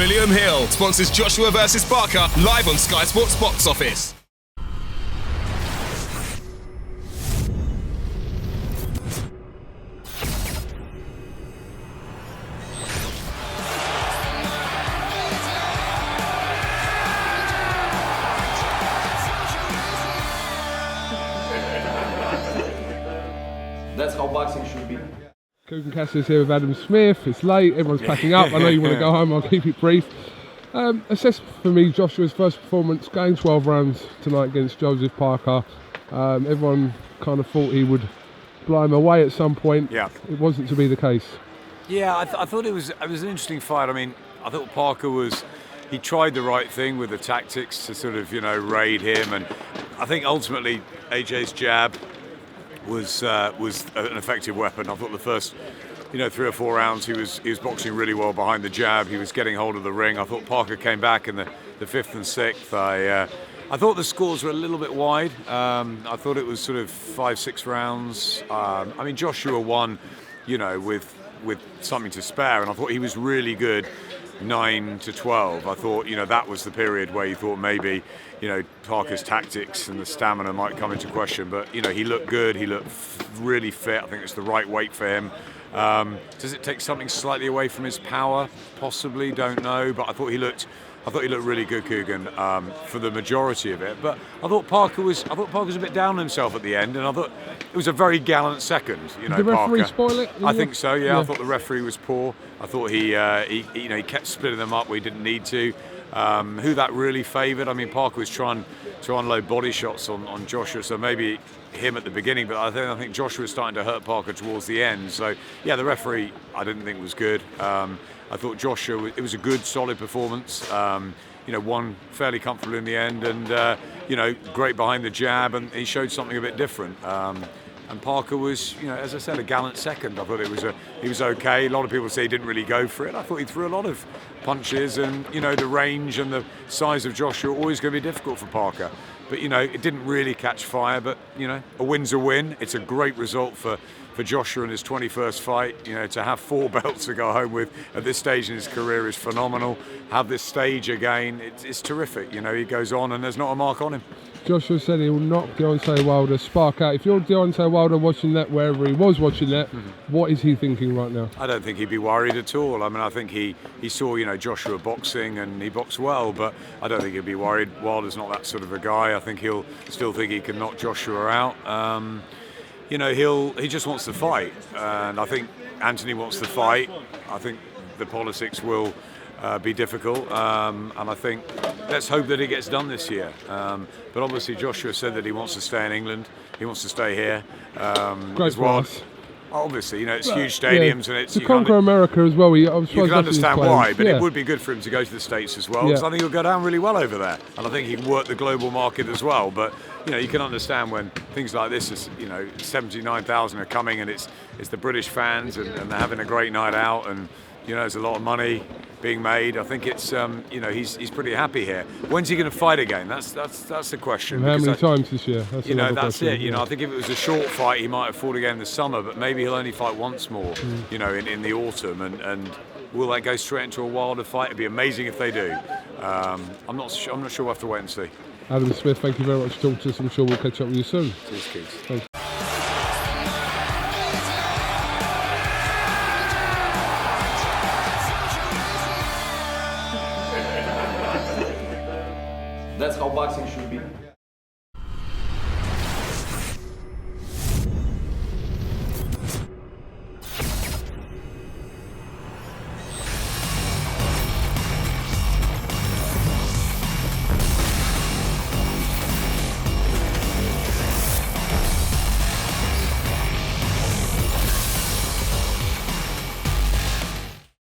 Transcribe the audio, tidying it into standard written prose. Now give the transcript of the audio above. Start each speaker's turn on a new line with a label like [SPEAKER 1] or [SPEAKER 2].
[SPEAKER 1] William Hill sponsors Joshua vs Parker live on Sky Sports Box Office.
[SPEAKER 2] That's how boxing should be.
[SPEAKER 3] Coogan Cassius here with Adam Smith. It's late, everyone's packing up. I know you want to go home, I'll keep it brief. Assess for me Joshua's first performance, going 12 rounds tonight against Joseph Parker. Everyone kind of thought he would blow him away at some point.
[SPEAKER 4] Yeah.
[SPEAKER 3] It wasn't to be the case.
[SPEAKER 4] Yeah, I thought it was an interesting fight. I mean, I thought Parker he tried the right thing with the tactics to sort of, raid him, and I think ultimately AJ's jab was an effective weapon. I thought the first 3 or 4 rounds he was boxing really well behind the jab. He was getting hold of the ring. I thought Parker came back in the 5th and 6th. I thought the scores were a little bit wide. I thought it was sort of 5-6 rounds. I mean, Joshua won, with something to spare, and I thought he was really good 9-12. I thought, that was the period where you thought maybe, Parker's tactics and the stamina might come into question. But, he looked good. He looked really fit. I think it's the right weight for him. Does it take something slightly away from his power? Possibly, don't know. But I thought he looked really good, Coogan, for the majority of it. But I thought Parker was a bit down on himself at the end, and I thought it was a very gallant second.
[SPEAKER 3] Did the referee
[SPEAKER 4] Parker.
[SPEAKER 3] spoil it?
[SPEAKER 4] I think so. Yeah, I thought the referee was poor. I thought he kept splitting them up where he didn't need to. Who that really favoured? I mean, Parker was trying to unload body shots on Joshua, so maybe him at the beginning, but I think Joshua was starting to hurt Parker towards the end. So yeah, the referee I didn't think was good. I thought Joshua, it was a good, solid performance. Won fairly comfortably in the end, and great behind the jab, and he showed something a bit different. And Parker was, as I said, a gallant second. I thought he was okay. A lot of people say he didn't really go for it. I thought he threw a lot of punches, and the range and the size of Joshua are always going to be difficult for Parker. But it didn't really catch fire. But a win's a win. It's a great result for Joshua in his 21st fight. To have 4 belts to go home with at this stage in his career is phenomenal. Have this stage again, it's terrific. He goes on and there's not a mark on him.
[SPEAKER 3] Joshua said he will knock Deontay Wilder spark out. If you're Deontay Wilder watching that, wherever he was watching that, what is he thinking right now?
[SPEAKER 4] I don't think he'd be worried at all. I mean, I think he saw Joshua boxing and he boxed well, but I don't think he'd be worried. Wilder's not that sort of a guy. I think he'll still think he can knock Joshua out. He just wants to fight, and I think Anthony wants to fight. I think the politics will be difficult, and I think let's hope that it gets done this year. But obviously Joshua said that he wants to stay in England. He wants to stay here.
[SPEAKER 3] Great for us.
[SPEAKER 4] Obviously, it's huge stadiums, and it's
[SPEAKER 3] to conquer America as well. You
[SPEAKER 4] can understand why, but it would be good for him to go to the States as well, because I think he'll go down really well over there, and I think he can work the global market as well. But you can understand when things like this is 79,000 are coming, and it's the British fans, and they're having a great night out, and there's a lot of money being made. I think it's he's pretty happy here. When's he going to fight again? That's the question.
[SPEAKER 3] And how many times this year?
[SPEAKER 4] That's it. I think if it was a short fight, he might have fought again this summer, but maybe he'll only fight once more. In the autumn, and will that go straight into a Wilder fight? It'd be amazing if they do. I'm not sure. We'll have to wait and see.
[SPEAKER 3] Adam Smith, thank you very much for talking to us. I'm sure we'll catch up with you soon.
[SPEAKER 4] Cheers, Keith.
[SPEAKER 3] Thanks.
[SPEAKER 2] That's how boxing should be.